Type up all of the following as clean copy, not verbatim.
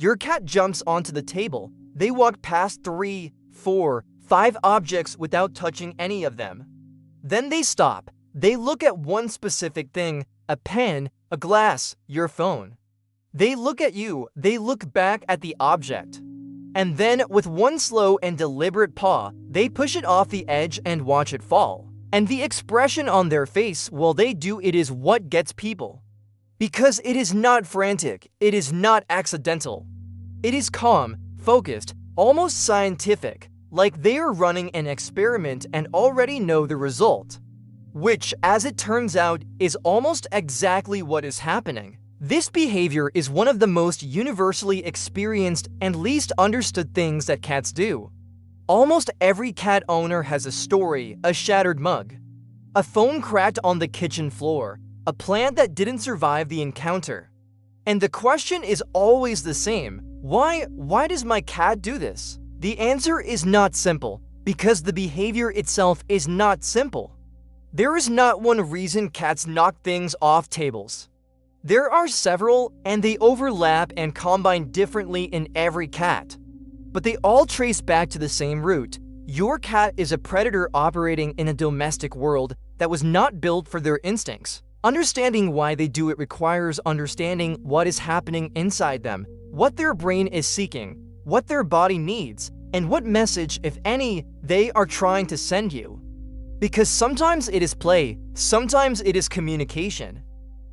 Your cat jumps onto the table. They walk past 3, 4, 5 objects without touching any of them. Then they stop. They look at one specific thing, a pen, a glass, your phone. They look at you. They look back at the object. And then, with one slow and deliberate paw, they push it off the edge and watch it fall. And the expression on their face while they do it is what gets people. Because it is not frantic, it is not accidental. It is calm, focused, almost scientific, like they are running an experiment and already know the result. Which, as it turns out, is almost exactly what is happening. This behavior is one of the most universally experienced and least understood things that cats do. Almost every cat owner has a story, a shattered mug, a phone cracked on the kitchen floor, a plant that didn't survive the encounter. And the question is always the same: why does my cat do this? The answer is not simple, because the behavior itself is not simple. There is not one reason cats knock things off tables. There are several, and they overlap and combine differently in every cat. But they all trace back to the same root. Your cat is a predator operating in a domestic world that was not built for their instincts. Understanding why they do it requires understanding what is happening inside them, what their brain is seeking, what their body needs, and what message, if any, they are trying to send you. Because sometimes it is play, sometimes it is communication,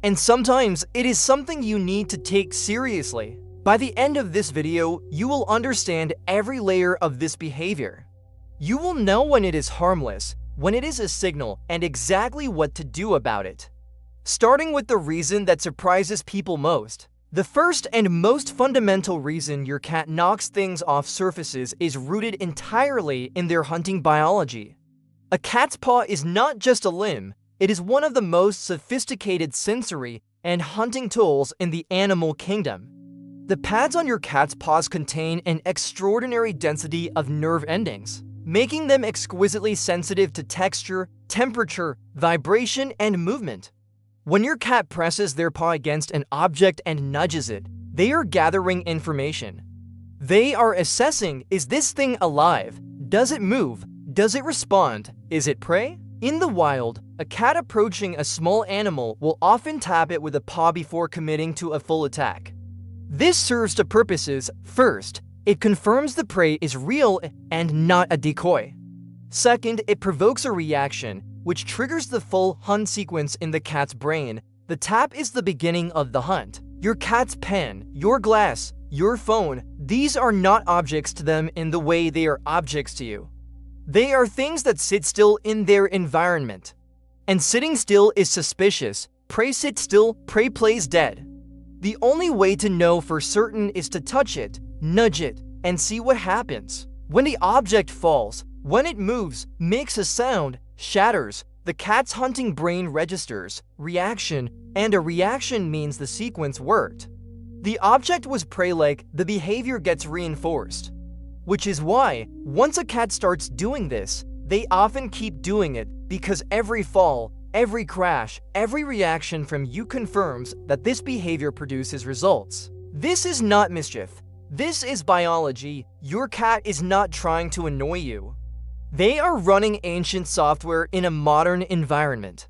and sometimes it is something you need to take seriously. By the end of this video, you will understand every layer of this behavior. You will know when it is harmless, when it is a signal, and exactly what to do about it. Starting with the reason that surprises people most. The first and most fundamental reason your cat knocks things off surfaces is rooted entirely in their hunting biology. A cat's paw is not just a limb, it is one of the most sophisticated sensory and hunting tools in the animal kingdom. The pads on your cat's paws contain an extraordinary density of nerve endings, making them exquisitely sensitive to texture, temperature, vibration, and movement. When your cat presses their paw against an object and nudges it, they are gathering information. They are assessing, is this thing alive? Does it move? Does it respond? Is it prey? In the wild, a cat approaching a small animal will often tap it with a paw before committing to a full attack. This serves two purposes. First, it confirms the prey is real and not a decoy. Second, it provokes a reaction, which triggers the full hunt sequence in the cat's brain. The tap is the beginning of the hunt. Your cat's pen, your glass, your phone, these are not objects to them in the way they are objects to you. They are things that sit still in their environment. And sitting still is suspicious. Prey sits still, prey plays dead. The only way to know for certain is to touch it, nudge it, and see what happens. When the object falls, when it moves, makes a sound, shatters, the cat's hunting brain registers reaction, and a reaction means the sequence worked. The object was prey-like, the behavior gets reinforced. Which is why, once a cat starts doing this, they often keep doing it because every fall, every crash, every reaction from you confirms that this behavior produces results. This is not mischief. This is biology. Your cat is not trying to annoy you. They are running ancient software in a modern environment.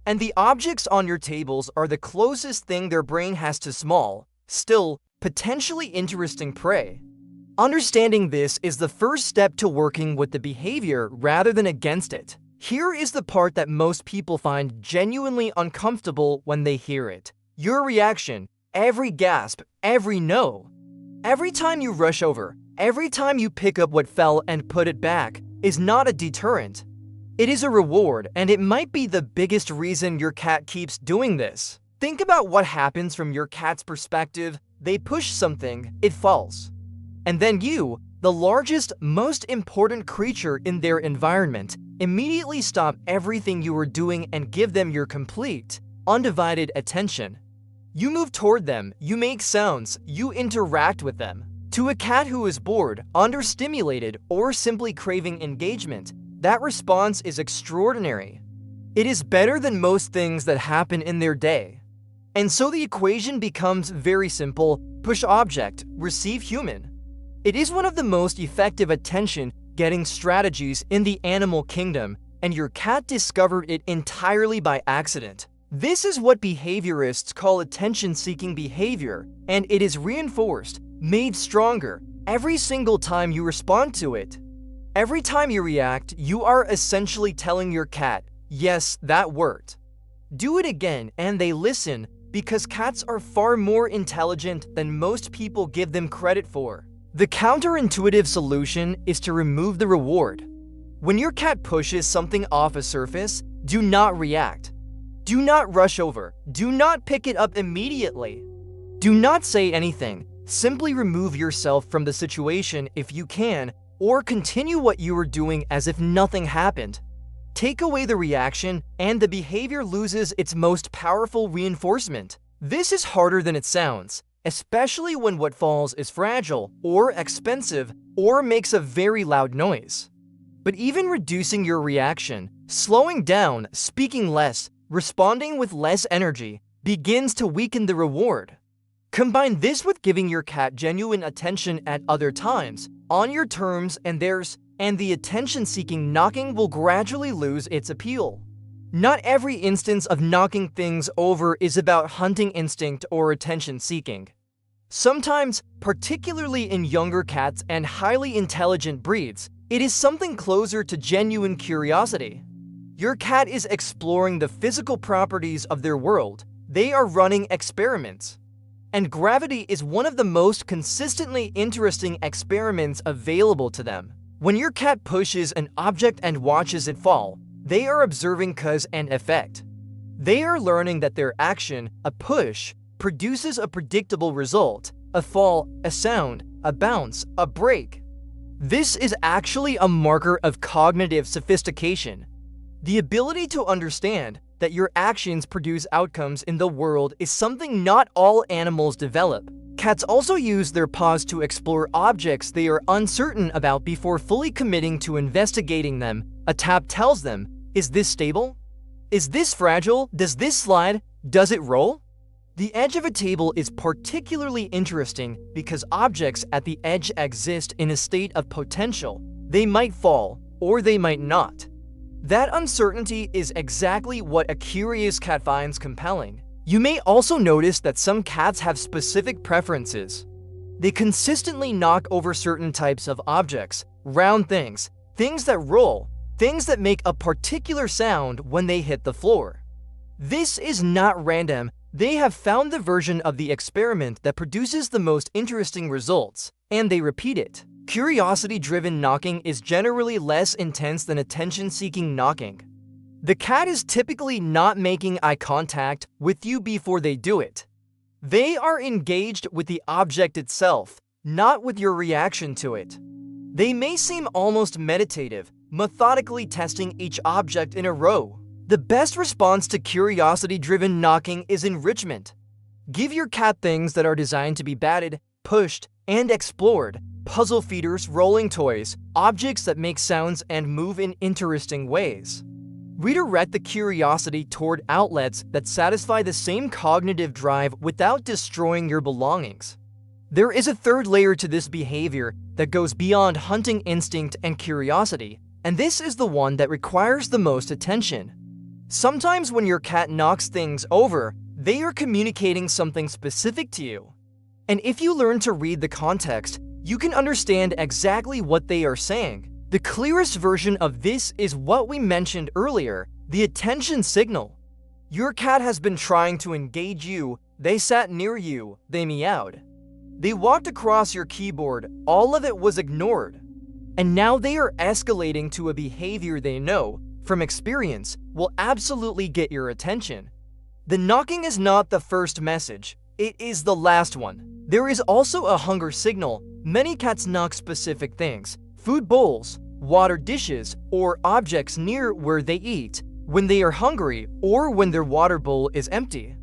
And the objects on your tables are the closest thing their brain has to small, still, potentially interesting prey. Understanding this is the first step to working with the behavior rather than against it. Here is the part that most people find genuinely uncomfortable when they hear it. Your reaction, every gasp, every no. Every time you rush over, every time you pick up what fell and put it back, is not a deterrent. It is a reward, and it might be the biggest reason your cat keeps doing this. Think about what happens from your cat's perspective. They push something, it falls. And then you, the largest, most important creature in their environment, immediately stop everything you are doing and give them your complete, undivided attention. You move toward them, you make sounds, you interact with them. To a cat who is bored, understimulated, or simply craving engagement, that response is extraordinary. It is better than most things that happen in their day. And so the equation becomes very simple. push object, receive human. It is one of the most effective attention-getting strategies in the animal kingdom, and your cat discovered it entirely by accident. This is what behaviorists call attention-seeking behavior, and it is reinforced, made stronger, every single time you respond to it. Every time you react, you are essentially telling your cat, yes, that worked. Do it again, and they listen, because cats are far more intelligent than most people give them credit for. The counterintuitive solution is to remove the reward. When your cat pushes something off a surface, do not react. Do not rush over. Do not pick it up immediately. Do not say anything. Simply remove yourself from the situation if you can, or continue what you are doing as if nothing happened. Take away the reaction, and the behavior loses its most powerful reinforcement. This is harder than it sounds, especially when what falls is fragile, or expensive, or makes a very loud noise. But even reducing your reaction, slowing down, speaking less, responding with less energy, begins to weaken the reward. Combine this with giving your cat genuine attention at other times, on your terms and theirs, and the attention-seeking knocking will gradually lose its appeal. Not every instance of knocking things over is about hunting instinct or attention-seeking. Sometimes, particularly in younger cats and highly intelligent breeds, it is something closer to genuine curiosity. Your cat is exploring the physical properties of their world. They are running experiments. And gravity is one of the most consistently interesting experiments available to them. When your cat pushes an object and watches it fall, they are observing cause and effect. They are learning that their action, a push, produces a predictable result, a fall, a sound, a bounce, a break. This is actually a marker of cognitive sophistication. The ability to understand that your actions produce outcomes in the world is something not all animals develop. Cats also use their paws to explore objects they are uncertain about before fully committing to investigating them. A tap tells them, is this stable? Is this fragile? Does this slide? Does it roll? The edge of a table is particularly interesting because objects at the edge exist in a state of potential. They might fall, or they might not. That uncertainty is exactly what a curious cat finds compelling. You may also notice that some cats have specific preferences. They consistently knock over certain types of objects, round things, things that roll, things that make a particular sound when they hit the floor. This is not random. They have found the version of the experiment that produces the most interesting results, and they repeat it. Curiosity-driven knocking is generally less intense than attention-seeking knocking. The cat is typically not making eye contact with you before they do it. They are engaged with the object itself, not with your reaction to it. They may seem almost meditative, methodically testing each object in a row. The best response to curiosity-driven knocking is enrichment. Give your cat things that are designed to be batted, pushed, and explored. Puzzle feeders, rolling toys, objects that make sounds and move in interesting ways. Redirect the curiosity toward outlets that satisfy the same cognitive drive without destroying your belongings. There is a third layer to this behavior that goes beyond hunting instinct and curiosity, and this is the one that requires the most attention. Sometimes when your cat knocks things over, they are communicating something specific to you. And if you learn to read the context, you can understand exactly what they are saying. The clearest version of this is what we mentioned earlier, the attention signal. Your cat has been trying to engage you, they sat near you, they meowed. They walked across your keyboard, all of it was ignored. And now they are escalating to a behavior they know, from experience, will absolutely get your attention. The knocking is not the first message, it is the last one. There is also a hunger signal. Many cats knock specific things, food bowls, water dishes, or objects near where they eat, when they are hungry or when their water bowl is empty.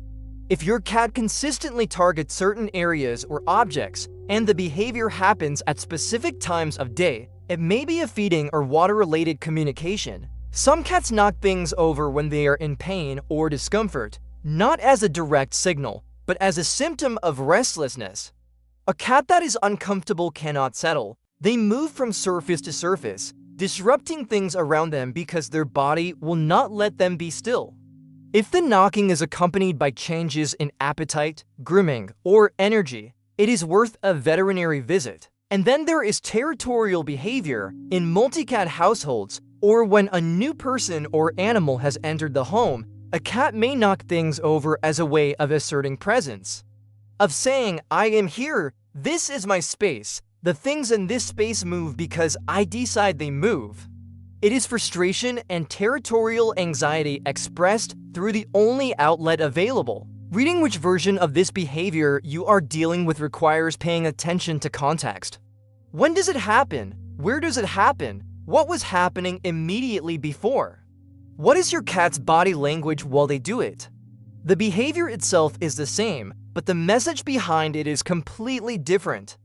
If your cat consistently targets certain areas or objects, and the behavior happens at specific times of day, it may be a feeding or water-related communication. Some cats knock things over when they are in pain or discomfort, not as a direct signal, but as a symptom of restlessness. A cat that is uncomfortable cannot settle. They move from surface to surface, disrupting things around them because their body will not let them be still. If the knocking is accompanied by changes in appetite, grooming, or energy, it is worth a veterinary visit. And then there is territorial behavior in multi-cat households, or when a new person or animal has entered the home. A cat may knock things over as a way of asserting presence, of saying, "I am here, this is my space, the things in this space move because I decide they move." It is frustration and territorial anxiety expressed through the only outlet available. Reading which version of this behavior you are dealing with requires paying attention to context. When does it happen? Where does it happen? What was happening immediately before? What is your cat's body language while they do it? The behavior itself is the same, but the message behind it is completely different.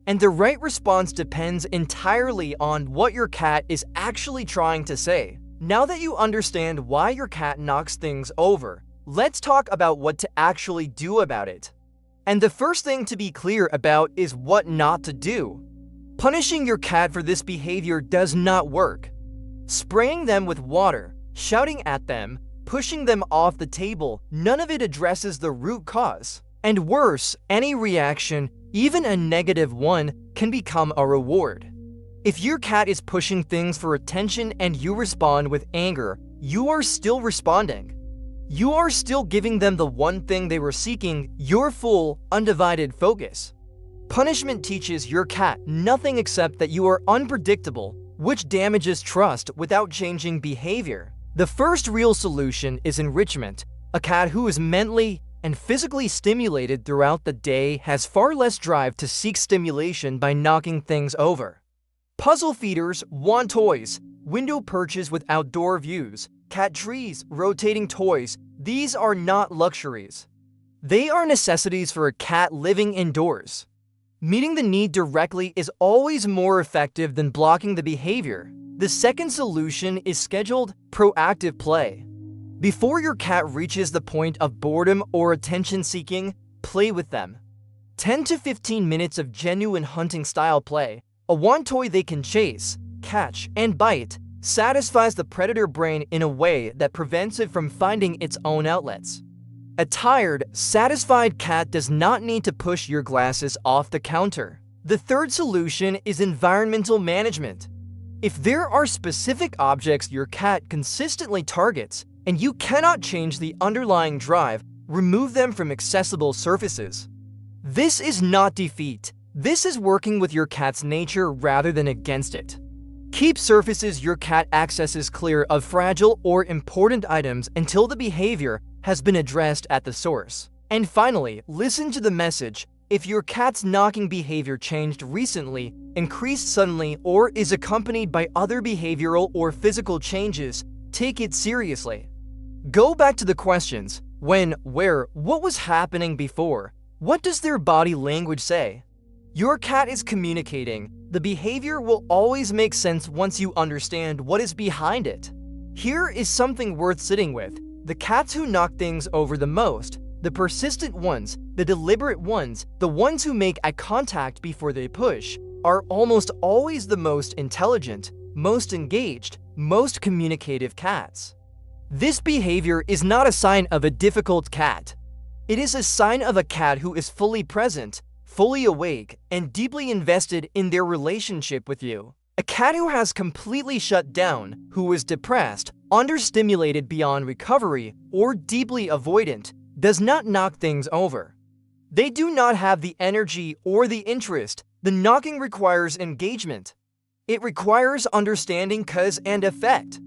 And the right response depends entirely on what your cat is actually trying to say. Now that you understand why your cat knocks things over, let's talk about what to actually do about it. And the first thing to be clear about is what not to do. Punishing your cat for this behavior does not work. Spraying them with water, shouting at them, pushing them off the table, none of it addresses the root cause. And worse, any reaction, even a negative one, can become a reward. If your cat is pushing things for attention and you respond with anger, you are still responding. You are still giving them the one thing they were seeking, your full, undivided focus. Punishment teaches your cat nothing except that you are unpredictable, which damages trust without changing behavior. The first real solution is enrichment. A cat who is mentally and physically stimulated throughout the day has far less drive to seek stimulation by knocking things over. Puzzle feeders, wand toys, window perches with outdoor views, cat trees, rotating toys, these are not luxuries. They are necessities for a cat living indoors. Meeting the need directly is always more effective than blocking the behavior. The second solution is scheduled, proactive play. Before your cat reaches the point of boredom or attention-seeking, play with them. 10 to 15 minutes of genuine hunting-style play, a wand toy they can chase, catch, and bite, satisfies the predator brain in a way that prevents it from finding its own outlets. A tired, satisfied cat does not need to push your glasses off the counter. The third solution is environmental management. If there are specific objects your cat consistently targets, and you cannot change the underlying drive, remove them from accessible surfaces. This is not defeat. This is working with your cat's nature rather than against it. Keep surfaces your cat accesses clear of fragile or important items until the behavior has been addressed at the source. And finally, listen to the message. If your cat's knocking behavior changed recently, increased suddenly, or is accompanied by other behavioral or physical changes, take it seriously. Go back to the questions: when, where, what was happening before? What does their body language say? Your cat is communicating. The behavior will always make sense once you understand what is behind it. Here is something worth sitting with. The cats who knock things over the most, the persistent ones, the deliberate ones, the ones who make eye contact before they push, are almost always the most intelligent, most engaged, most communicative cats. This behavior is not a sign of a difficult cat. It is a sign of a cat who is fully present, fully awake, and deeply invested in their relationship with you. A cat who has completely shut down, who is depressed, understimulated beyond recovery, or deeply avoidant, does not knock things over. They do not have the energy or the interest. The knocking requires engagement. It requires understanding cause and effect.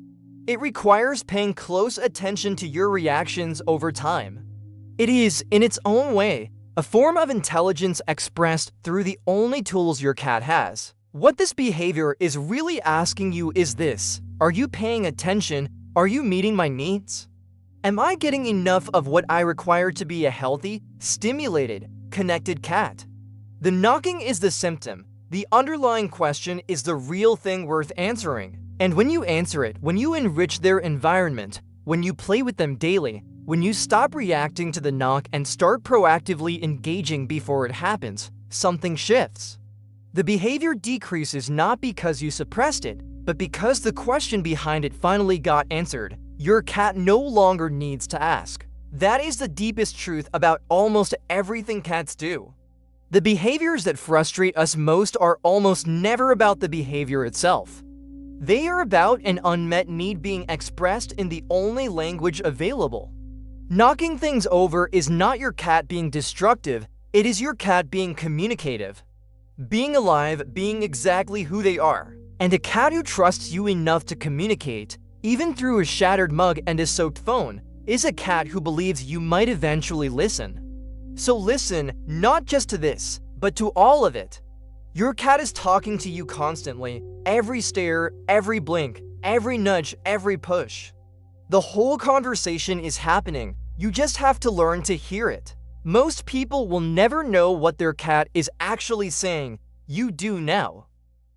It requires paying close attention to your reactions over time. It is, in its own way, a form of intelligence expressed through the only tools your cat has. What this behavior is really asking you is this: are you paying attention? Are you meeting my needs? Am I getting enough of what I require to be a healthy, stimulated, connected cat? The knocking is the symptom. The underlying question is the real thing worth answering. And when you answer it, when you enrich their environment, when you play with them daily, when you stop reacting to the knock and start proactively engaging before it happens, something shifts. The behavior decreases not because you suppressed it, but because the question behind it finally got answered. Your cat no longer needs to ask. That is the deepest truth about almost everything cats do. The behaviors that frustrate us most are almost never about the behavior itself. They are about an unmet need being expressed in the only language available. Knocking things over is not your cat being destructive, it is your cat being communicative. Being alive, being exactly who they are. And a cat who trusts you enough to communicate, even through a shattered mug and a soaked phone, is a cat who believes you might eventually listen. So listen, not just to this, but to all of it. Your cat is talking to you constantly, every stare, every blink, every nudge, every push. The whole conversation is happening, you just have to learn to hear it. Most people will never know what their cat is actually saying, you do now.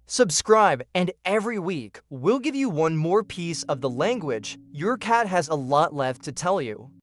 Subscribe, and every week, we'll give you one more piece of the language your cat has a lot left to tell you.